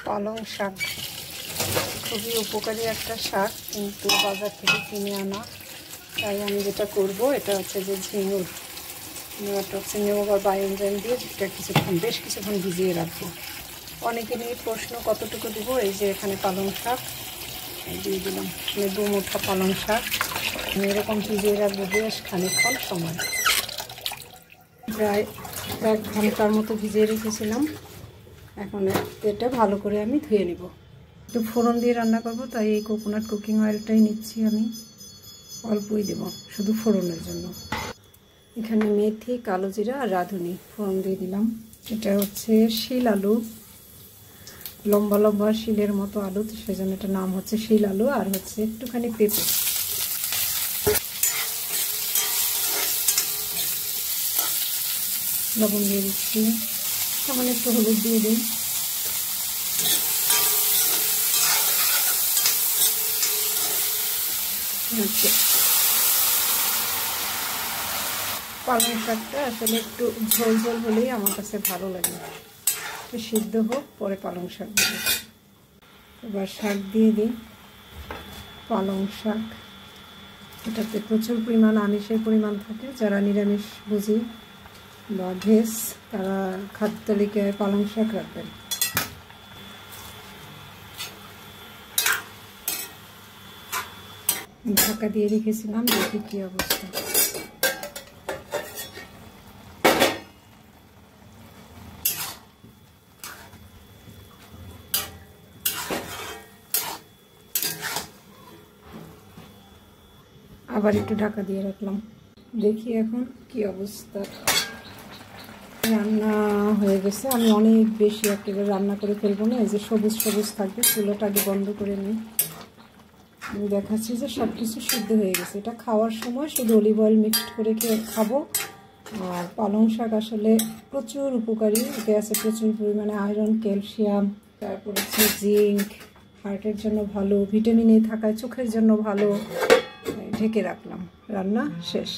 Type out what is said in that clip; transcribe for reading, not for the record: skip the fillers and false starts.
পালং শাক খুবই উপকারী একটা শাক, কিন্তু বাজার থেকে কিনে আনা। তাই আমি যেটা করব এটা হচ্ছে যে ঝিঙুর নিউটক্সিনিয়ম বা বায়োএনজাইম দিয়ে এটা বেশ কিছুক্ষণ ভিজিয়ে রাখবো। অনেকেরই প্রশ্ন কতটুকু দিব। এই যে এখানে পালং শাক দিয়ে দিলাম, মানে 2 মুঠা পালং শাক আমি এরকম ভিজিয়ে রাখবো বেশ খানিকক্ষণ সময়, প্রায় 1 ঘন্টার মতো ভিজিয়ে রেখেছিলাম। এখন এটা ভালো করে আমি ধুয়ে নিব। একটু ফোড়ন দিয়ে রান্না করব, তাই এই কোকোনাট কুকিং অয়েলটাই নিচ্ছি আমি। অল্পই দেব, শুধু ফোড়নের জন্য। এখানে মেথি, কালো জিরা আর রাঁধুনি ফোড়ন দিয়ে দিলাম। এটা হচ্ছে শিল আলু, লম্বা লম্বা শিলের মতো আলু, তো সেজন্য এটার নাম হচ্ছে শিল আলু। আর হচ্ছে একটুখানি পেঁপে, লবণ দিয়ে দিচ্ছি, সামান্য একটু হলুদ দিয়ে দিই। পালং শাকটা আসলে একটু ঝোল ঝোল হলেই আমার কাছে ভালো লাগে। একটু সিদ্ধ হোক, পরে পালং শাক দিয়ে। এবার শাক দিয়ে দিই। পালং শাক, এটাতে প্রচুর পরিমাণ আমিষের পরিমাণ থাকে। যারা নিরামিষ ভোজী বা ভেজ, তারা খাদ্য তালিকায় পালং শাক রাখবেন। ঢাকা দিয়ে রেখেছিলাম, দেখি কি অবস্থা। আবার একটু ঢাকা দিয়ে রাখলাম, দেখি এখন কি অবস্থা। রান্না হয়ে গেছে। আমি অনেক বেশি একেবারে রান্না করে ফেলবো না, এই যে সবুজ সবুজ থাকবে। চুলোটা আগে বন্ধ করে নিই। আমি দেখাচ্ছি যে সব কিছু সিদ্ধ হয়ে গেছে। এটা খাওয়ার সময় শুধু অলিভ অয়েল মিক্সড করে খাবো। আর পালং শাক আসলে প্রচুর উপকারী। এতে আছে প্রচুর পরিমাণে আয়রন, ক্যালসিয়াম, তারপর হচ্ছে জিঙ্ক, হার্টের জন্য ভালো, ভিটামিন এ থাকায় চোখের জন্য ভালো। ঢেকে রাখলাম, রান্না শেষ।